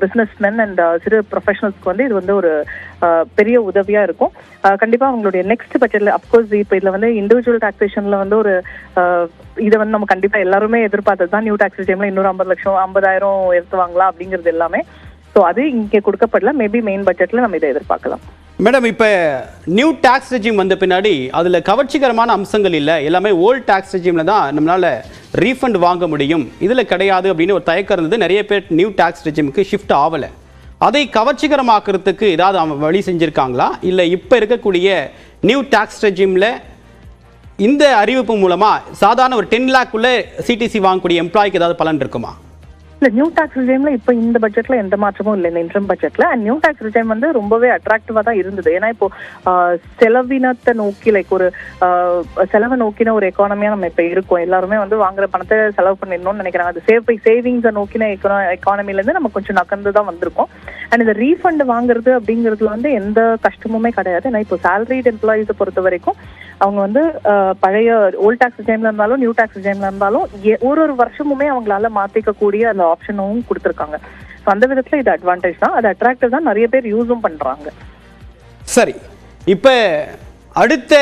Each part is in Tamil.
பிசினஸ்மென் அண்ட் சிறு ப்ரொஃபஷனல்ஸ்க்கு வந்து இது வந்து ஒரு பெரிய உதவியா இருக்கும். கண்டிப்பா அவங்களுடைய நெக்ஸ்ட் பட்ஜெட்ல அப்கோர்ஸ் இப்போ இதுல வந்து இண்டிவிஜுவல் டாக்ஸேஷன்ல வந்து ஒரு இதை வந்து நம்ம கண்டிப்பா எல்லாருமே எதிர்பார்த்தது தான். நியூ டாக்ஸ் டைம்ல இன்னொரு 50 லட்சம் 50,000 உயர்த்துவாங்களா அப்படிங்கிறது எல்லாமே. ஸோ அது இங்கே கொடுக்கப்படல. மேபி மெயின் பட்ஜெட்ல நம்ம இதை எதிர்பார்க்கலாம். மேடம், இப்போ நியூ டாக்ஸ் ரெஜிம் வந்த பின்னாடி அதில் கவர்ச்சிகரமான அம்சங்கள் இல்லை, எல்லாமே ஓல்ட் டாக்ஸ் ரெஜிமில் தான் நம்மளால் ரீஃபண்ட் வாங்க முடியும், இதில் கிடையாது அப்படின்னு ஒரு தயக்கம் இருந்தது. நிறைய பேர் நியூ டாக்ஸ் ரெஜிமுக்கு ஷிஃப்ட் ஆகலை. அதை கவர்ச்சிகரமாக்குறதுக்கு ஏதாவது வழி செஞ்சுருக்காங்களா, இல்லை இப்போ இருக்கக்கூடிய நியூ டாக்ஸ் ரெஜிமில் இந்த அறிவிப்பு மூலமாக சாதாரண ஒரு 10 lakhக்குள்ளே சிடிசி வாங்கக்கூடிய எம்ப்ளாய்க்கு ஏதாவது பலன் இருக்குமா? இல்ல, நியூ டாக்ஸ் ரிஜைம்ல இப்ப இந்த பட்ஜெட்ல எந்த மாற்றமும் இல்லை. இந்த இன்ட்ரம் பட்ஜெட்ல நியூ டாக்ஸ் ரிஜைம் வந்து ரொம்பவே அட்ராக்டிவா தான் இருந்தது. ஏன்னா இப்போ செலவினத்தை நோக்கி லைக் ஒரு செலவை நோக்கின ஒரு எக்கானமியா நம்ம இப்ப இருக்கோம். எல்லாருமே வந்து வாங்குற பணத்தை செலவு பண்ணிடணும்னு நினைக்கிறாங்க. அது சேவிங்ஸை நோக்கின எக்கானமில இருந்து நம்ம கொஞ்சம் நகர்ந்து தான் வந்திருக்கோம். அண்ட் இந்த ரீஃபண்ட் வாங்குறது அப்படிங்கிறதுல வந்து எந்த கஷ்டமுமே கிடையாது. ஏன்னா இப்போ சேலரிட் எம்ப்ளாயிஸை பொறுத்த வரைக்கும் அவங்க வந்து பழைய ஓல்ட் டாக்ஸ் ரிஜைம்ல இருந்தாலும் நியூ டாக்ஸ் ரிஜைம்ல இருந்தாலும் ஒரு வருஷமுமே அவங்களால மாத்திக்கக்கூடிய அந்த ஆப்ஷனும் கொடுத்துருக்காங்க. அந்த விதத்துல இது அட்வான்டேஜ் தான், அது அட்ராக்டிவ் தான், நிறைய பேர் யூஸும் பண்றாங்க. சரி, இப்ப அடுத்த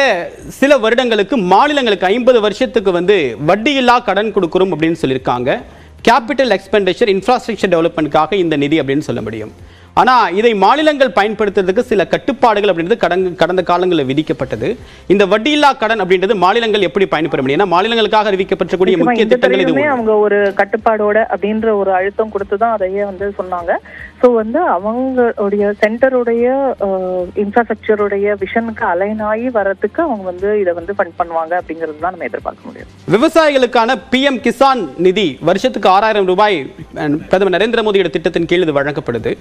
சில வருடங்களுக்கு மாநிலங்களுக்கு 50 வருஷத்துக்கு வந்து வட்டியில்லா கடன் கொடுக்கிறோம் அப்படின்னு சொல்லியிருக்காங்க. கேபிட்டல் எக்ஸ்பெண்டிச்சர் இன்ஃப்ராஸ்ட்ரக்சர் டெவலப்மெண்ட்காக இந்த நிதி அப்படின்னு சொல்ல முடியும். ஆனால் இதை மாநிலங்கள் பயன்படுத்துறதுக்கு சில கட்டுப்பாடுகள் அப்படின்றது கடந்த காலங்களில் விதிக்கப்பட்டது. இந்த வட்டியில்லா கடன் அப்படின்றது மாநிலங்கள் எப்படி பயன்பெற முடியும்? ஏன்னா மாநிலங்களுக்காக அறிவிக்கப்பட்டக்கூடிய முக்கிய திட்டங்கள் இதுவுமே அவங்க ஒரு கட்டுப்பாடோட அப்படின்ற ஒரு அழுத்தம் கொடுத்து தான் அதையே வந்து சொன்னாங்க. ஸோ வந்து அவங்களுடைய சென்டருடைய இன்ஃப்ராஸ்ட்ரக்சருடைய விஷனுக்கு அலைன் ஆகி வரதுக்கு அவங்க வந்து இதை வந்து ஃபண்ட் பண்ணுவாங்க அப்படிங்கிறது தான் நம்ம எதிர்பார்க்க முடியும். விவசாயிகளுக்கான PM கிசான் நிதி வருஷத்துக்கு 6,000 ரூபாய் பிரதமர் நரேந்திர மோடியோட திட்டத்தின் கீழ் இது வழங்கப்படுது.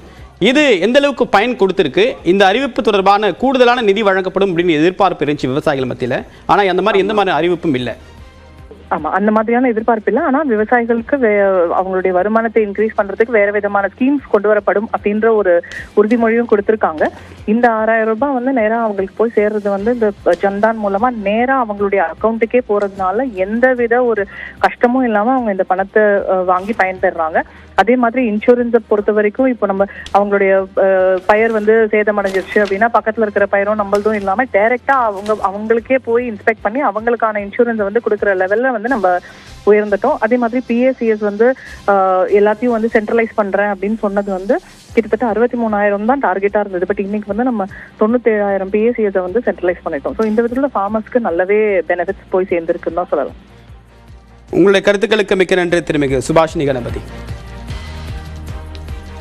இது எந்த அளவுக்கு பயன் கொடுத்திருக்கு? இந்த அறிவிப்பு தொடர்பான கூடுதலான நிதி வழங்கப்படும் அப்படின்னு எதிர்பார்ப்பு இருந்துச்சு விவசாயிகள் மத்தியில். ஆனால் அந்த மாதிரி எந்த மாதிரி அறிவிப்பும் இல்லை. ஆமா, அந்த மாதிரியான எதிர்பார்ப்பு இல்லை. ஆனா விவசாயிகளுக்கு அவங்களுடைய வருமானத்தை இன்க்ரீஸ் பண்றதுக்கு வேற விதமான ஸ்கீம்ஸ் கொண்டு வரப்படும் அப்படின்ற ஒரு உறுதிமொழியும் கொடுத்திருக்காங்க. இந்த 6,000 ரூபாய் வந்து நேரா அவங்களுக்கு போய் சேர்றது வந்து இந்த ஜன்தான் மூலமா நேரா அவங்களுடைய அக்கௌண்ட்டுக்கே போறதுனால எந்த வித ஒரு கஷ்டமும் இல்லாம அவங்க இந்த பணத்தை வாங்கி பயன்பெறாங்க. அதே மாதிரி இன்சூரன்ஸை பொறுத்த வரைக்கும் இப்போ நம்ம அவங்களுடைய பயிர் வந்து சேதமடைஞ்சிருச்சு அப்படின்னா பக்கத்துல இருக்கிற பயிரும் நம்மளதும் இல்லாம டைரக்டா அவங்களுக்கே போய் இன்ஸ்பெக்ட் பண்ணி அவங்களுக்கான இன்சூரன்ஸை வந்து கொடுக்குற லெவல்ல வந்து நம்ம உயர்ந்துட்டோம். அதே மாதிரி PACS வந்து எல்லாத்தையும் வந்து சென்ட்ரலைஸ் பண்றேன் அப்படின்னு சொன்னது வந்து கிட்டத்தட்ட 63,000 தான் டார்கெட்டா இருந்தது. பட் இன்னைக்கு வந்து நம்ம 97,000 PACS வந்து சென்ட்ரலைஸ் பண்ணிட்டோம். ஸோ இந்த விதத்துல ஃபார்மர்ஸ்க்கு நல்லாவே பெனிஃபிட்ஸ் போய் சேர்ந்திருக்குன்னு தான் சொல்லலாம். உங்களுடைய கருத்துக்களுக்கு மிக்க நன்றி திருமிகு சுபாஷினி கணபதி.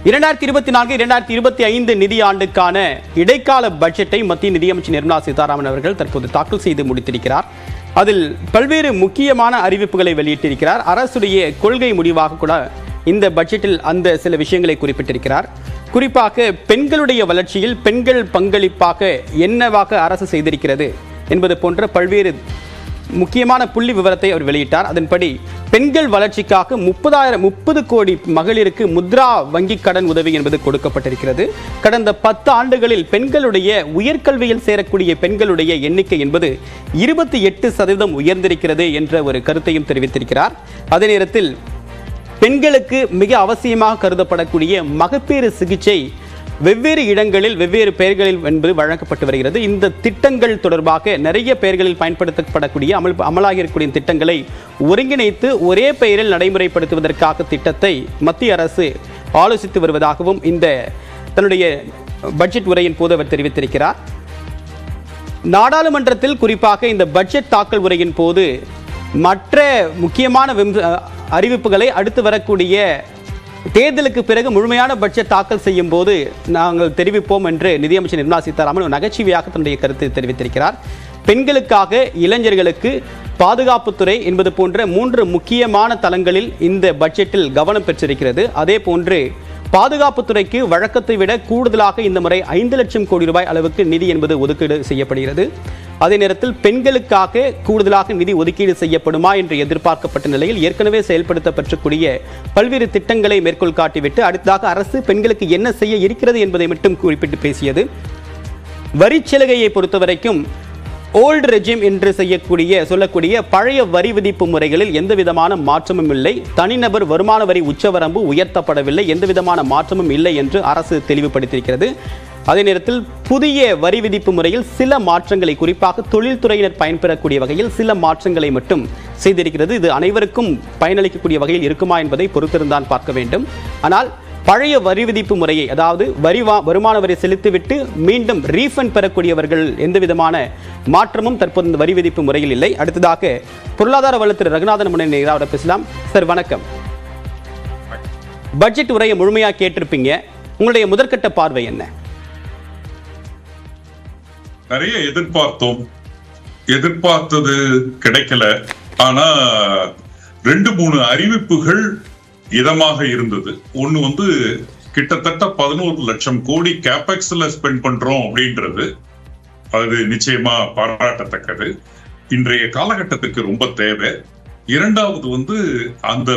2024-2025 நிதி ஆண்டுக்கான இடைக்கால பட்ஜெட்டை மத்திய நிதியமைச்சர் நிர்மலா சீதாராமன் அவர்கள் தற்போது தாக்கல் செய்து முடித்திருக்கிறார். அதில் பல்வேறு முக்கியமான அறிவிப்புகளை வெளியிட்டிருக்கிறார். அரசுடைய கொள்கை முடிவாக கூட இந்த பட்ஜெட்டில் அந்த சில விஷயங்களை குறிப்பிட்டிருக்கிறார். குறிப்பாக பெண்களுடைய வளர்ச்சியில் பெண்கள் பங்களிப்பாக என்னவாக அரசு செய்திருக்கிறது என்பது போன்ற பல்வேறு முக்கியமான புள்ளி விவரத்தை அவர் வெளியிட்டார். அதன்படி பெண்கள் வளர்ச்சிக்காக 30 கோடி மகளிருக்கு முத்ரா வங்கி கடன் உதவி என்பது கொடுக்கப்பட்டிருக்கிறது. கடந்த 10 ஆண்டுகளில் பெண்களுடைய உயர்கல்வியில் சேரக்கூடிய பெண்களுடைய எண்ணிக்கை என்பது 28% உயர்ந்திருக்கிறது என்ற ஒரு கருத்தையும் தெரிவித்திருக்கிறார். அதே நேரத்தில் பெண்களுக்கு மிக அவசியமாக கருதப்படக்கூடிய மகப்பேறு சிகிச்சை வெவ்வேறு இடங்களில் வெவ்வேறு பெயர்களில் என்பது வழங்கப்பட்டு வருகிறது. இந்த திட்டங்கள் தொடர்பாக நிறைய பெயர்களில் பயன்படுத்தப்படக்கூடிய அமலாகி இருக்கக்கூடிய திட்டங்களை ஒருங்கிணைத்து ஒரே பெயரில் நடைமுறைப்படுத்துவதற்காக திட்டத்தை மத்திய அரசு ஆலோசித்து வருவதாகவும் இந்த தன்னுடைய பட்ஜெட் உரையின் போது அவர் தெரிவித்திருக்கிறார். நாடாளுமன்றத்தில் குறிப்பாக இந்த பட்ஜெட் தாக்கல் உரையின் போது மற்ற முக்கியமான அறிவிப்புகளை அடுத்து வரக்கூடிய தேர்தலுக்கு பிறகு முழுமையான பட்ஜெட் தாக்கல் செய்யும் போது நாங்கள் தெரிவிப்போம் என்று நிதியமைச்சர் நிர்மலா சீதாராமன் நகைச்சுவையாக தன்னுடைய கருத்தை தெரிவித்திருக்கிறார். பெண்களுக்காக இளைஞர்களுக்கு பாதுகாப்புத்துறை என்பது போன்ற 3 முக்கியமான தளங்களில் இந்த பட்ஜெட்டில் கவனம் பெற்றிருக்கிறது. அதே போன்று பாதுகாப்புத்துறைக்கு வழக்கத்தை விட கூடுதலாக இந்த முறை 5 லட்சம் கோடி ரூபாய் அளவுக்கு நிதி என்பது ஒதுக்கீடு செய்யப்படுகிறது. அதே நேரத்தில் பெண்களுக்காக கூடுதலாக நிதி ஒதுக்கீடு செய்யப்படுமா என்று எதிர்பார்க்கப்பட்ட நிலையில் ஏற்கனவே செயல்படுத்தப்படக்கூடிய பல்வேறு திட்டங்களை மேற்கோள் காட்டிவிட்டு அடுத்ததாக அரசு பெண்களுக்கு என்ன செய்ய இருக்கிறது என்பதை மட்டும் குறிப்பிட்டு பேசியது. வரிச்சலுகையை பொறுத்தவரைக்கும் ஓல்டு ரெஜிம் என்று சொல்லக்கூடிய பழைய வரி விதிப்பு முறைகளில் எந்த விதமான மாற்றமும் இல்லை, தனிநபர் வருமான வரி உச்சவரம்பு உயர்த்தப்படவில்லை, எந்த விதமான மாற்றமும் இல்லை என்று அரசு தெளிவுபடுத்தியிருக்கிறது. அதே நேரத்தில் புதிய வரி விதிப்பு முறையில் சில மாற்றங்களை, குறிப்பாக தொழில்துறையினர் பயன்பெறக்கூடிய வகையில் சில மாற்றங்களை மட்டும் செய்திருக்கிறது. இது அனைவருக்கும் பயனளிக்கக்கூடிய வகையில் இருக்குமா என்பதை பொறுத்திருந்தான் பார்க்க வேண்டும். ஆனால் பழைய வரி விதிப்பு முறையை, அதாவது வருமான வரி செலுத்திவிட்டு மீண்டும் ரீஃபண்ட் பெறக்கூடியவர்கள் எந்த விதமான மாற்றமும் தற்போது இந்த வரி விதிப்பு முறையில் இல்லை. அடுத்ததாக பொருளாதார வல்லுநர் திரு ரகுநாதன் முன்னேற்ற பேசலாம். சார் வணக்கம். பட்ஜெட் உரையை முழுமையாக கேட்டிருப்பீங்க, உங்களுடைய முதற்கட்ட பார்வை என்ன? நிறைய எதிர்பார்த்தது கிடைக்கல. ஆனா 2-3 அறிவிப்புகள் இதமாக இருந்தது. ஒண்ணு கிட்டத்தட்ட 11 லட்சம் கோடி கேபெக்ஸ்ல ஸ்பெண்ட் பண்றோம் அப்படின்றது, அது நிச்சயமா பாராட்டத்தக்கது, இன்றைய காலகட்டத்துக்கு ரொம்ப தேவை. இரண்டாவது அந்த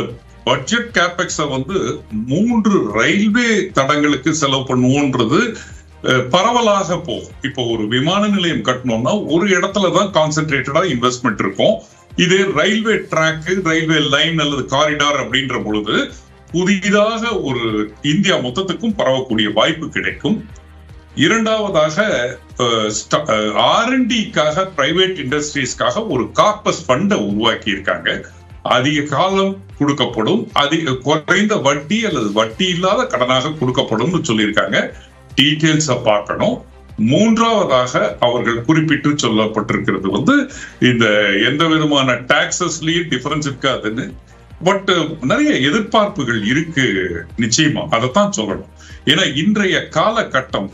பட்ஜெட் கேபெக்ஸ 3 ரயில்வே தடங்களுக்கு செலவு பண்ணுவோன்றது பரவலாக போகும். இப்போ ஒரு விமான நிலையம் கட்டணும்னா ஒரு இடத்துலதான் கான்சென்ட்ரேட்டடா இன்வெஸ்ட்மெண்ட் இருக்கும். இதே ரயில்வே ட்ராக், ரயில்வே லைன் அல்லது காரிடார் அப்படின்ற பொழுது புதிதாக ஒரு இந்தியா மொத்தத்துக்கும் பரவக்கூடிய வாய்ப்பு கிடைக்கும். இரண்டாவதாக R&Dக்காக பிரைவேட் இண்டஸ்ட்ரீஸ்க்காக ஒரு கார்பஸ் ஃபண்டை உருவாக்கி இருக்காங்க. அதிக காலம் கொடுக்கப்படும், குறைந்த வட்டி அல்லது வட்டி இல்லாத கடனாக கொடுக்கப்படும் சொல்லியிருக்காங்க. டீடைல்ஸ பார்க்கணும். மூன்றாவதாக அவர்கள் குறிப்பிட்டு சொல்லப்பட்டிருக்கிறது இந்த எந்த விதமான டாக்ஸஸ்லயும் டிஃபரன்ஸ் இருக்காதுன்னு. பட் நிறைய எதிர்பார்ப்புகள் இருக்கு, நிச்சயமா அதைத்தான் சொல்லணும். ஏன்னா இன்றைய காலகட்டம்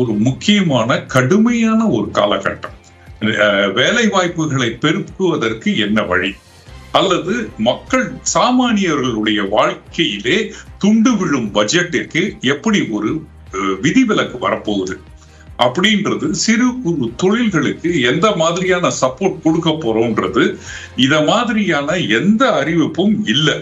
ஒரு முக்கியமான கடுமையான ஒரு காலகட்டம். வேலை வாய்ப்புகளை பெருக்குவதற்கு என்ன வழி, அல்லது மக்கள் சாமானியர்களுடைய வாழ்க்கையிலே துண்டு விழும் பட்ஜெட்டிற்கு எப்படி ஒரு விதிவிலக்கு வரப்போகுது அப்படின்றது, சிறு குறு தொழில்களுக்கு எந்த மாதிரியான சப்போர்ட் கொடுக்க போறோம்ன்றது, இத மாதிரியான எந்த அறிவிப்பும் இல்லை.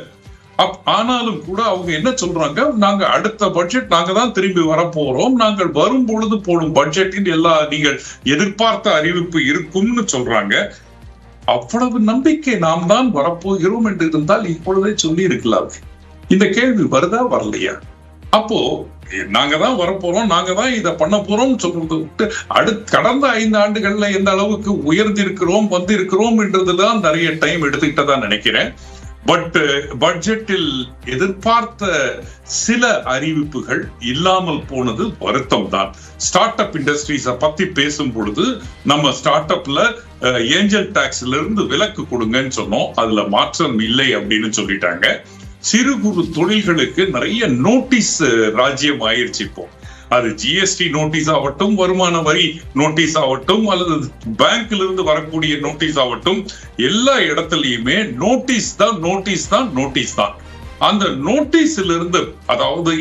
ஆனாலும் கூட அவங்க என்ன சொல்றாங்க, நாங்க அடுத்த பட்ஜெட் நாங்க தான் திரும்பி வரப்போறோம், நாங்கள் வரும் பொழுது போடும் பட்ஜெட்டின் எல்லா நீங்கள் எதிர்பார்த்த அறிவிப்பு இருக்கும்னு சொல்றாங்க. அவ்வளவு நம்பிக்கை நாம் தான் வரப்போகிறோம் என்று இருந்தால் இப்பொழுதே சொல்லி இருக்கலாம். இந்த கேள்வி வருதா வரலையா? அப்போ நாங்க தான் வரப்போறோம், நாங்க தான் இதை பண்ண போறோம் சொல்றது விட்டு கடந்த 5 ஆண்டுகள்ல எந்த அளவுக்கு உயர்ந்திருக்கிறோம் வந்திருக்கிறோம் என்றதுதான் நிறைய டைம் எடுத்துக்கிட்டதா நினைக்கிறேன். பட் பட்ஜெட்டில் எதிர்பார்த்த சில அறிவிப்புகள் இல்லாமல் போனது வருத்தம் தான். ஸ்டார்ட் அப் இண்டஸ்ட்ரீஸ பத்தி பேசும் பொழுது நம்ம ஸ்டார்ட் அப்ல ஏஞ்சல் டாக்ஸ்ல இருந்து விலக்கு கொடுங்கன்னு சொன்னோம், அதுல மாற்றம் இல்லை அப்படின்னு சொல்லிட்டாங்க. சிறு குறு தொழில்களுக்கு நிறைய நோட்டீஸ் ராஜ்யம் ஆயிடுச்சு. இப்போ அது ஜிஎஸ்டி நோட்டீஸ் ஆகட்டும், வருமான வரி நோட்டீஸ் ஆகட்டும், அல்லது பேங்க்ல இருந்து வரக்கூடிய நோட்டீஸ் ஆகட்டும், எல்லா இடத்துலயுமே நோட்டீஸ் தான். அந்த நோட்டீஸ்ல இருந்து, அதாவது